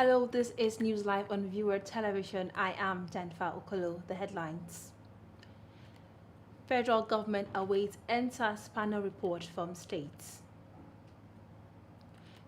Hello, this is News Live on Viewer Television. I am Janfa Okolo. The headlines. Federal government awaits NSAS panel report from states.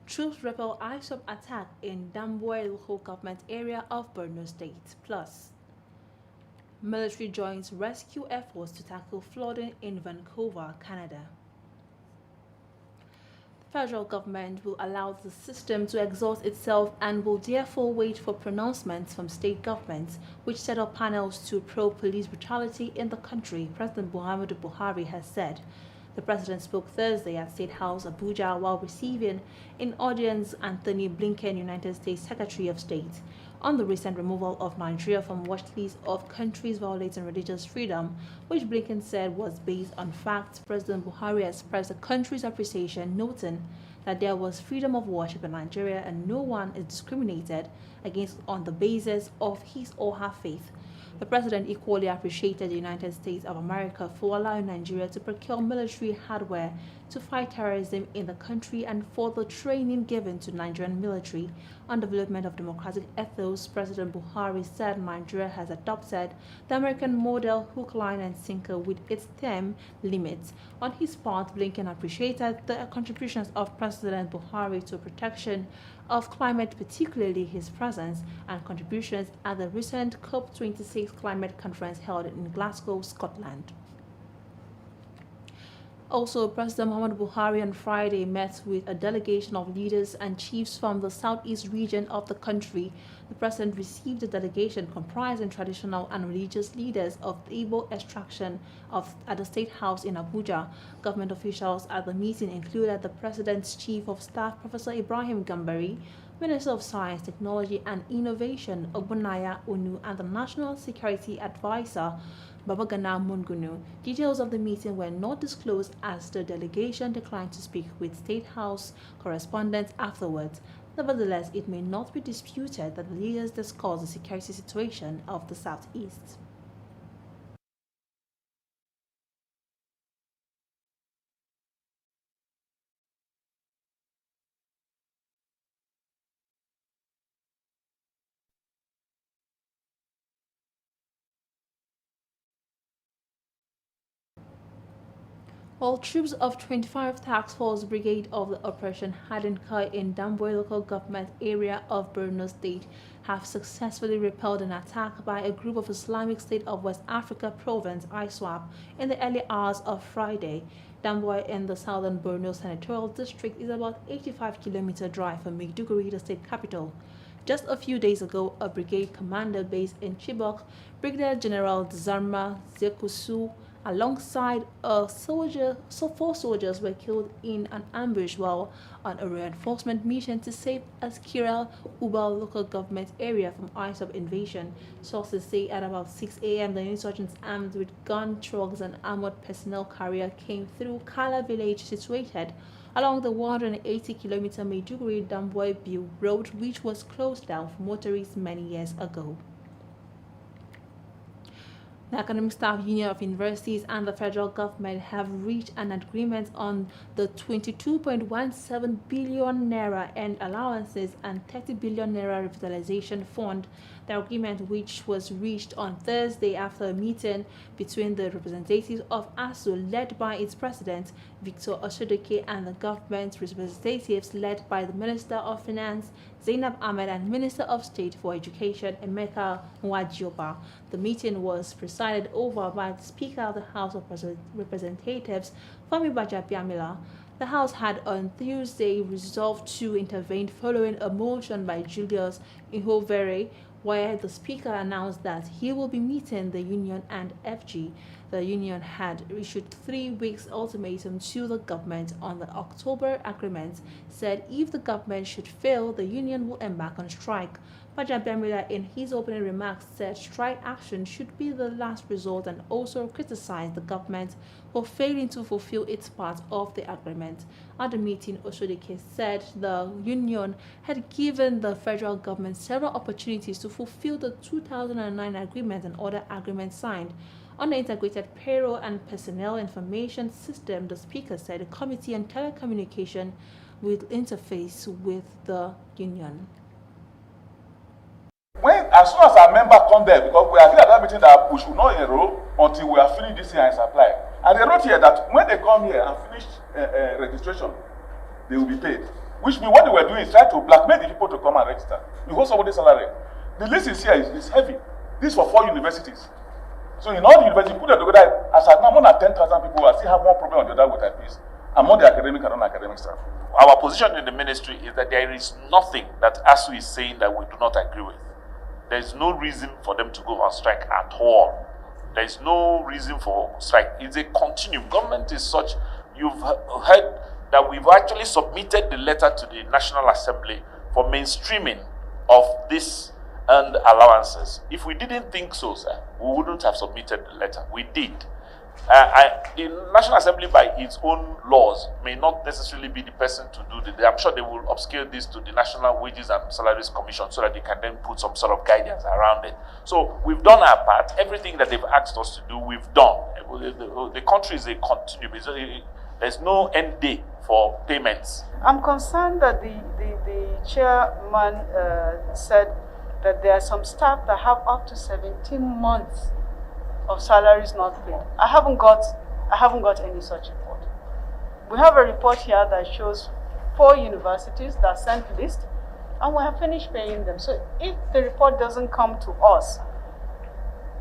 Troops repel ISOP attack in Damboy local government area of Borno State. Plus, military joins rescue efforts to tackle flooding in Vancouver, Canada. Federal government will allow the system to exhaust itself and will therefore wait for pronouncements from state governments, which set up panels to probe police brutality in the country, President Muhammadu Buhari has said. The president spoke Thursday at State House, Abuja, while receiving in audience Anthony Blinken, United States Secretary of State, on the recent removal of Nigeria from watch list of countries violating religious freedom, which Blinken said was based on facts. President Buhari expressed the country's appreciation, noting that there was freedom of worship in Nigeria and no one is discriminated against on the basis of his or her faith. The president equally appreciated the United States of America for allowing Nigeria to procure military hardware to fight terrorism in the country and for the training given to Nigerian military on development of democratic ethos. President Buhari said Nigeria has adopted the American model hook, line, and sinker with its term limits. On his part, Blinken appreciated the contributions of President Buhari to protection of climate, particularly his presence and contributions at the recent COP26 climate conference held in Glasgow, Scotland. Also, President Muhammadu Buhari on Friday met with a delegation of leaders and chiefs from the southeast region of the country. The president received a delegation comprising traditional and religious leaders of Igbo extraction at the State House in Abuja. Government officials at the meeting included the president's chief of staff, Professor Ibrahim Gambari, Minister of Science, Technology and Innovation, Ogbonnaya Onu, and the National Security Advisor, Babagana Mungunu. Details of the meeting were not disclosed as the delegation declined to speak with State House correspondents afterwards. Nevertheless, it may not be disputed that the leaders discussed the security situation of the Southeast. While troops of 25 Task Force Brigade of the Operation Hadinkai in Damboy local government area of Borno State have successfully repelled an attack by a group of Islamic State of West Africa province ISWAP in the early hours of Friday. Damboy in the southern Borno senatorial district is about 85-kilometer drive from Maiduguri, the state capital. Just a few days ago, a brigade commander based in Chibok, Brigadier General Zarma Zekusu, alongside four soldiers were killed in an ambush while on a reinforcement mission to save Askira Ubal local government area from ISOP invasion. Sources say at about 6 a.m. the insurgents armed with gun trucks and armored personnel carrier came through Kala village situated along the 180-kilometer Maiduguri-Damboy-Biu road, which was closed down for motorists many years ago. The Academic Staff Union of Universities and the federal government have reached an agreement on the 22.17 billion naira earned allowances and 30 billion naira revitalization fund. The agreement, which was reached on Thursday after a meeting between the representatives of ASU led by its president Victor Osodeke and the government representatives led by the Minister of Finance Zainab Ahmed and Minister of State for Education Emeka Nwajioba. The meeting was presided over by the Speaker of the House of Representatives, Femi Gbajabiamila. The House had on Tuesday resolved to intervene following a motion by Julius Ihovere, where the Speaker announced that he will be meeting the union and FG. The union had issued 3 weeks ultimatum to the government on the October agreement, said if the government should fail, the union will embark on strike. Gbajabiamila, in his opening remarks, said strike action should be the last resort and also criticized the government for failing to fulfill its part of the agreement. At the meeting, Osodeke said the union had given the federal government several opportunities to fulfill the 2009 agreement and other agreements signed. On the Integrated Payroll and Personnel Information System, the Speaker said the Committee on Telecommunication will interface with the union. as soon as our member come there, because we agreed at that meeting that we should not enroll until we are finished this year and supply. And they wrote here that when they come here and finish registration, they will be paid. Which means what they were doing is try to blackmail the people to come and register. You hold somebody's salary. The list is here, is heavy. This is for 4 universities. So in all the universities, put it together, as at now, more than 10,000 people, I still have more problem on the other with IPs, among the academic and non-academic staff. Our position in the ministry is that there is nothing that ASU is saying that we do not agree with. There is no reason for them to go on strike at all. There is no reason for strike. It's a continuum. Government is such, you've heard that we've actually submitted the letter to the National Assembly for mainstreaming of this earned allowances. If we didn't think so, sir, we wouldn't have submitted the letter. We did. The National Assembly, by its own laws, may not necessarily be the person to do this. I'm sure they will upscale this to the National Wages and Salaries Commission so that they can then put some sort of guidance around it. So we've done our part. Everything that they've asked us to do, we've done. The country is a continuum. There's no end day for payments. I'm concerned that the chairman said that there are some staff that have up to 17 months of salaries not paid. I haven't got any such report. We have a report here that shows 4 universities that sent list, and we have finished paying them. So if the report doesn't come to us,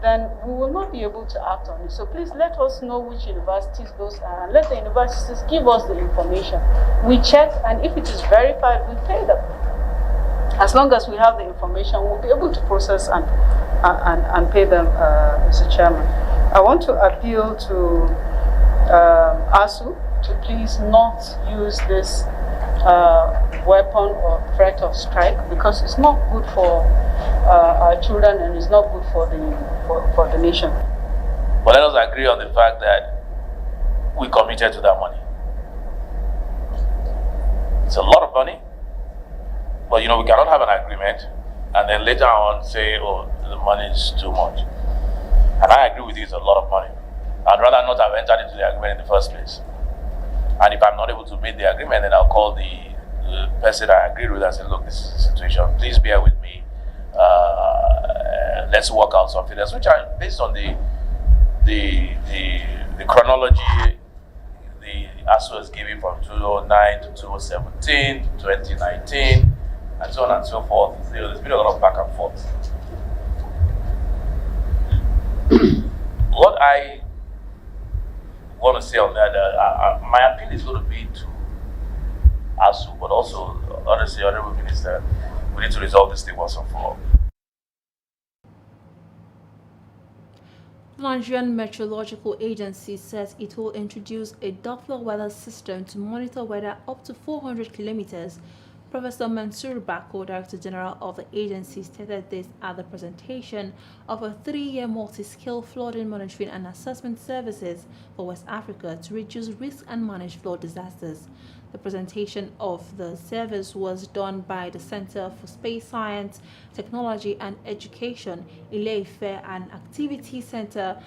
then we will not be able to act on it. So please let us know which universities those are, and let the universities give us the information. We check, and if it is verified, we pay them. As long as we have the information, we'll be able to process and pay them, Mr. Chairman. I want to appeal to ASU to please not use this weapon or threat of strike, because it's not good for our children and it's not good for the nation. But let us agree on the fact that we committed to that money. It's a lot of money, but we cannot have an agreement and then later on say, oh, the money is too much. And I agree with you, it's a lot of money. I'd rather not have entered into the agreement in the first place. And if I'm not able to make the agreement, then I'll call the person I agreed with and say, look, this is the situation. Please bear with me. Let's work out something else, which are based on the chronology the ASU was given from 2009 to 2017 to 2019 and so on and so forth. There's been a lot of back and forth. What I want to say on that, my appeal is going to be to ASU, but also, honestly, Honorable Minister, we need to resolve this thing once and for all. The Nigerian Meteorological Agency says it will introduce a Doppler weather system to monitor weather up to 400 kilometers. Professor Mansour Bako, Director General of the agency, stated this at the presentation of a 3-year multi-scale flooding monitoring and assessment services for West Africa to reduce risk and manage flood disasters. The presentation of the service was done by the Center for Space Science, Technology and Education, Ile-Ife, and Activity Center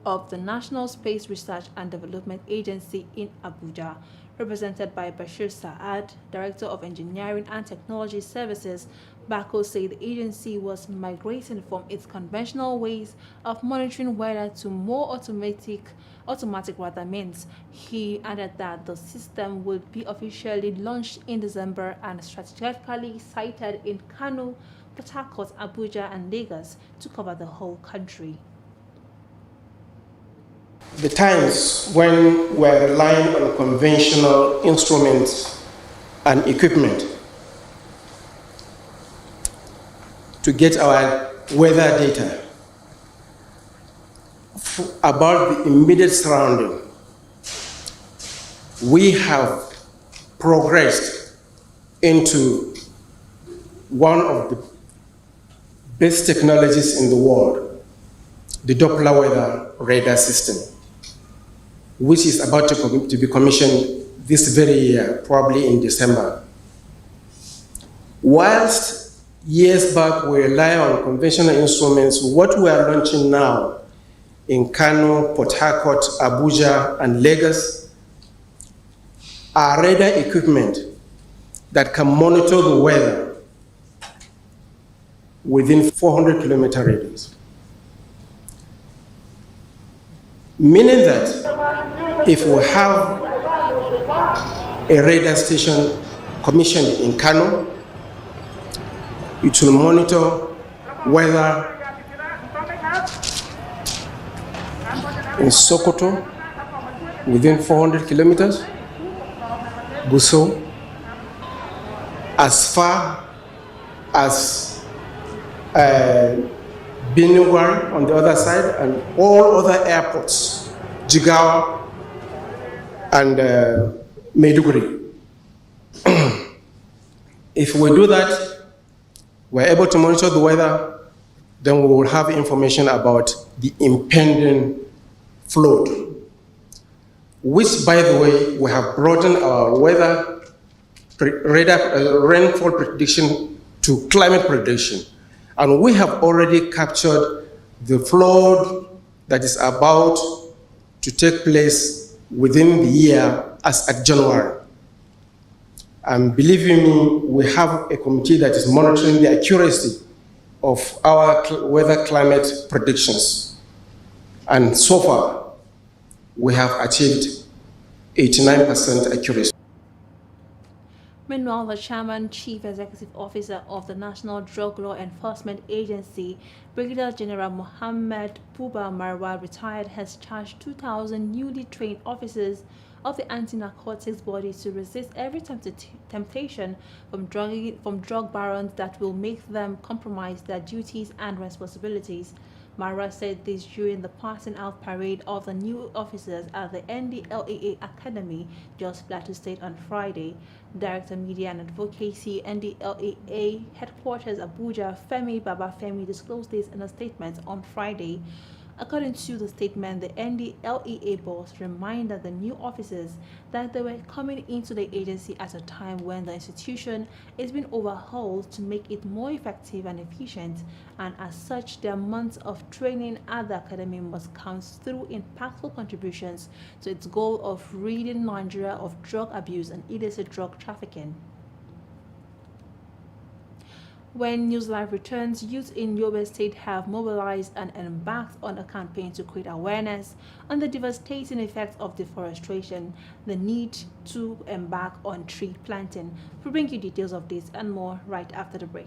of the National Space Research and Development Agency in Abuja. Represented by Bashir Saad, Director of Engineering and Technology Services, Bako said the agency was migrating from its conventional ways of monitoring weather to more automatic weather means. He added that the system will be officially launched in December and strategically sited in Kano, Port Harcourt, Abuja, and Lagos to cover the whole country. The times when we're relying on conventional instruments and equipment to get our weather data about the immediate surrounding, we have progressed into one of the best technologies in the world, the Doppler weather radar system, which is about to be commissioned this very year, probably in December. Whilst years back we rely on conventional instruments, what we are launching now in Kano, Port Harcourt, Abuja, and Lagos are radar equipment that can monitor the weather within 400-kilometer radius. Meaning that if we have a radar station commissioned in Kano, it will monitor weather in Sokoto within 400 kilometers, Gusau, as far as Binuwar on the other side, and all other airports, Jigawa and Maiduguri. If we do that, we're able to monitor the weather, then we will have information about the impending flood, which, by the way, we have broadened our weather radar rainfall prediction to climate prediction. And we have already captured the flood that is about to take place within the year as at January. And believe me, we have a committee that is monitoring the accuracy of our weather climate predictions. And so far, we have achieved 89% accuracy. Meanwhile, the Chairman, Chief Executive Officer of the National Drug Law Enforcement Agency, Brigadier General Mohammed Buba Marwa, retired, has charged 2,000 newly trained officers of the anti-narcotics body to resist every temptation from drug barons that will make them compromise their duties and responsibilities. Marwa said this during the passing out parade of the new officers at the NDLEA Academy, Jos Plateau State on Friday. Director Media and Advocacy, NDLEA Headquarters Abuja, Femi Babafemi, disclosed this in a statement on Friday. According to the statement, the NDLEA boss reminded the new officers that they were coming into the agency at a time when the institution is being overhauled to make it more effective and efficient, and as such, their months of training at the academy must count through impactful contributions to its goal of ridding Nigeria of drug abuse and illicit drug trafficking. When News Live returns, youth in Yobe State have mobilized and embarked on a campaign to create awareness on the devastating effects of deforestation, the need to embark on tree planting. We'll bring you details of this and more right after the break.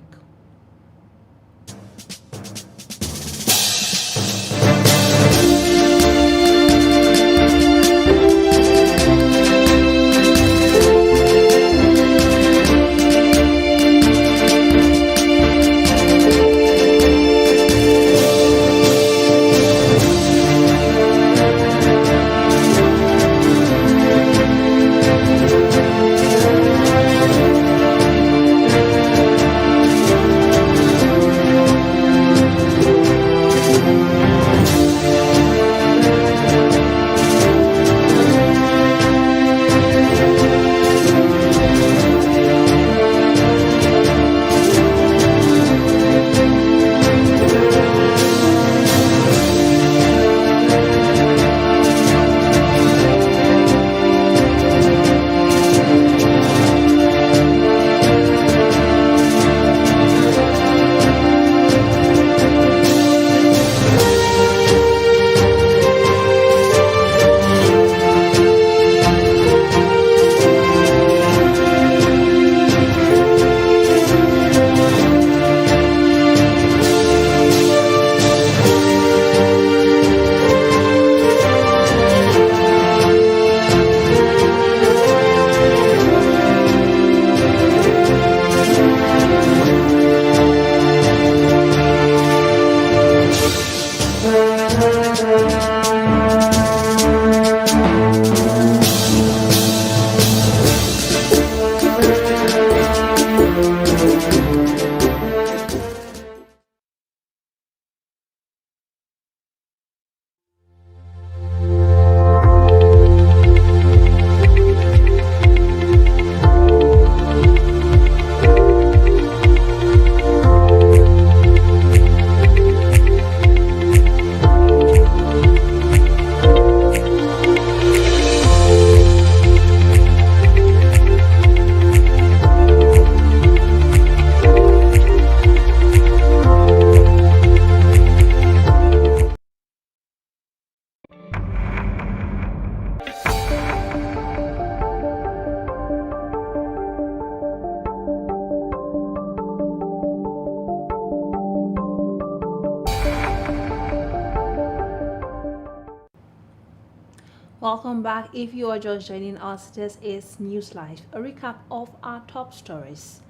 Welcome back. If you are just joining us, this is News Live, a recap of our top stories.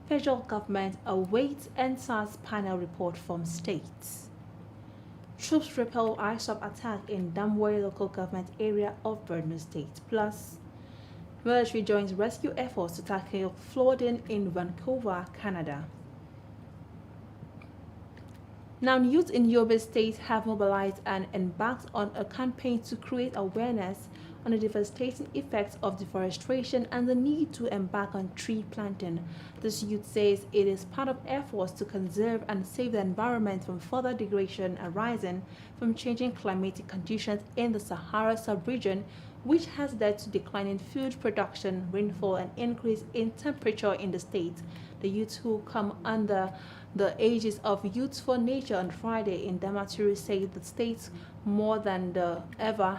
Federal government awaits NSAS panel report from states. Troops repel ISOP attack in Damway local government area of Borno State. Plus, military joins rescue efforts to tackle flooding in Vancouver, Canada. Now, youth in Yobe State have mobilized and embarked on a campaign to create awareness on the devastating effects of deforestation and the need to embark on tree planting. This youth says it is part of efforts to conserve and save the environment from further degradation arising from changing climatic conditions in the Sahara sub-region, which has led to declining food production, rainfall, and increase in temperature in the state. The youths who come under the aegis of Youth for Nature on Friday in Damaturu say the state more than ever